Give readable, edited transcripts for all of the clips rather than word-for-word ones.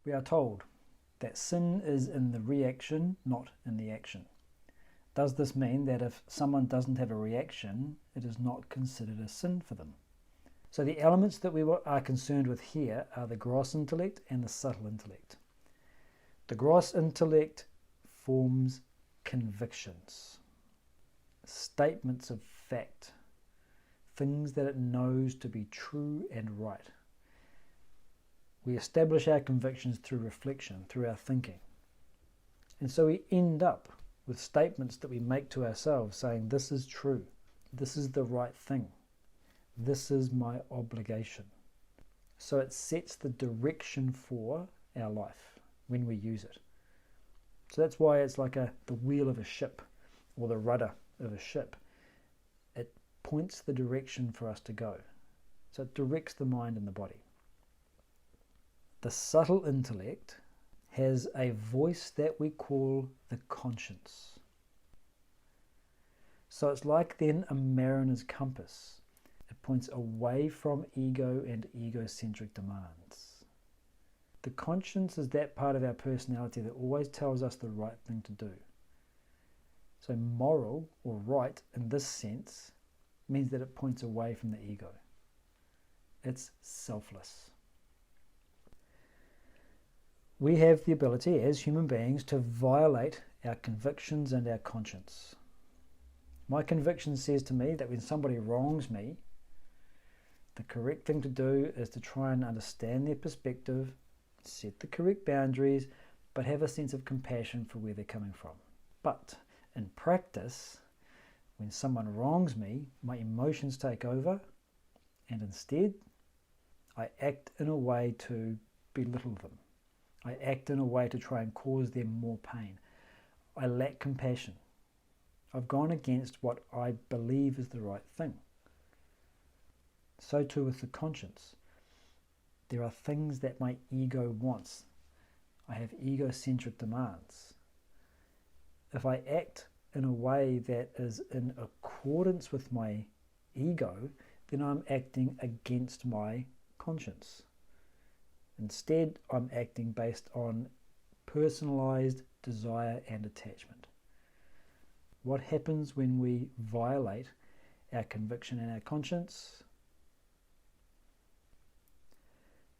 We are told that sin is in the reaction, not in the action. Does this mean that if someone doesn't have a reaction, it is not considered a sin for them? So the elements that we are concerned with here are the gross intellect and the subtle intellect. The gross intellect forms convictions, statements of fact, things that it knows to be true and right. We establish our convictions through reflection, through our thinking. And so we end up with statements that we make to ourselves saying, this is true, this is the right thing, this is my obligation. So it sets the direction for our life when we use it. So that's why it's like the wheel of a ship or the rudder of a ship. It points the direction for us to go. So it directs the mind and the body. The subtle intellect has a voice that we call the conscience. So it's like then a mariner's compass. It points away from ego and egocentric demands. The conscience is that part of our personality that always tells us the right thing to do. So moral or right in this sense means that it points away from the ego. It's selfless. We have the ability as human beings to violate our convictions and our conscience. My conviction says to me that when somebody wrongs me, the correct thing to do is to try and understand their perspective, set the correct boundaries, but have a sense of compassion for where they're coming from. But in practice, when someone wrongs me, my emotions take over, and instead, I act in a way to belittle them. I act in a way to try and cause them more pain. I lack compassion. I've gone against what I believe is the right thing. So too with the conscience. There are things that my ego wants. I have egocentric demands. If I act in a way that is in accordance with my ego, then I'm acting against my conscience. Instead, I'm acting based on personalized desire and attachment. What happens when we violate our conviction and our conscience?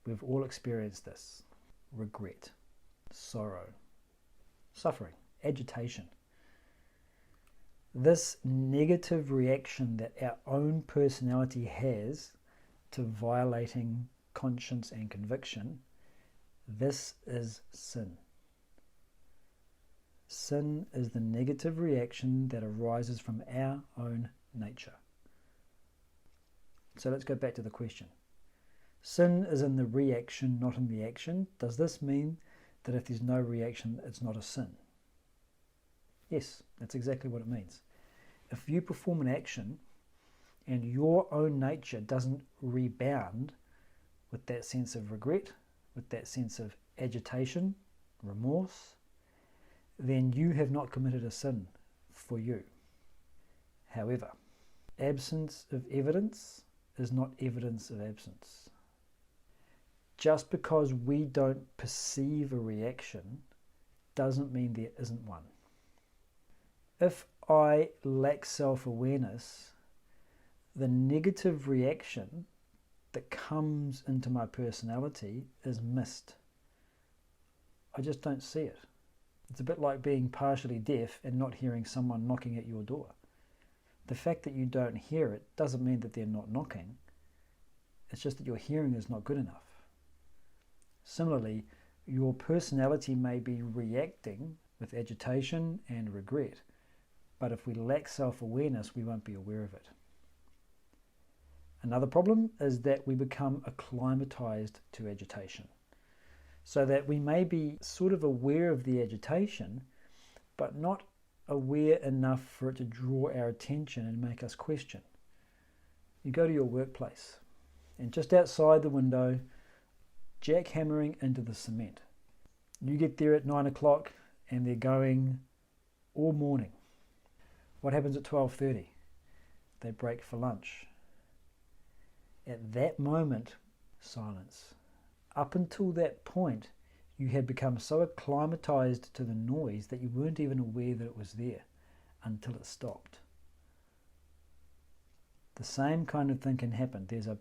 We've all experienced this. Regret, sorrow, suffering, agitation. This negative reaction that our own personality has to violating conscience and conviction, this is sin. Sin is the negative reaction that arises from our own nature. So let's go back to the question. Sin is in the reaction, not in the action. Does this mean that if there's no reaction, it's not a sin? Yes, that's exactly what it means. If you perform an action and your own nature doesn't rebound with that sense of regret, with that sense of agitation, remorse, then you have not committed a sin for you. However, absence of evidence is not evidence of absence. Just because we don't perceive a reaction doesn't mean there isn't one. If I lack self-awareness, the negative reaction that comes into my personality is missed. I just don't see it. It's a bit like being partially deaf and not hearing someone knocking at your door. The fact that you don't hear it doesn't mean that they're not knocking. It's just that your hearing is not good enough. Similarly, your personality may be reacting with agitation and regret, but if we lack self-awareness, we won't be aware of it. Another problem is that we become acclimatized to agitation, so that we may be sort of aware of the agitation, but not aware enough for it to draw our attention and make us question. You go to your workplace, and just outside the window, jackhammering into the cement. You get there at 9 o'clock and they're going all morning. What happens at 12:30? They break for lunch. At that moment, silence. Up until that point, You had become so acclimatized to the noise that you weren't even aware that it was there until it stopped. The same kind of thing can happen. There's a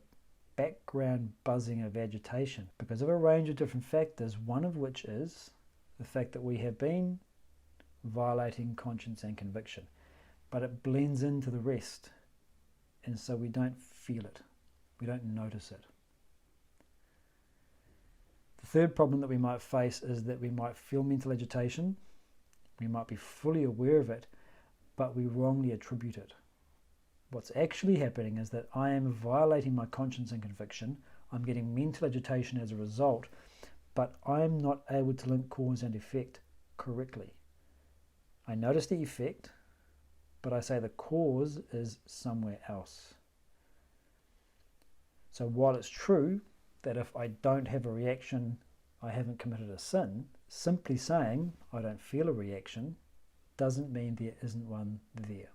background buzzing of agitation because of a range of different factors, one of which is the fact that we have been violating conscience and conviction, but it blends into the rest, and so we don't feel it, we don't notice it. The third problem that we might face is that we might feel mental agitation, we might be fully aware of it, but we wrongly attribute it. What's actually happening is that I am violating my conscience and conviction, I'm getting mental agitation as a result, but I'm not able to link cause and effect correctly. I notice the effect, but I say the cause is somewhere else. So while it's true that if I don't have a reaction, I haven't committed a sin, simply saying I don't feel a reaction doesn't mean there isn't one there.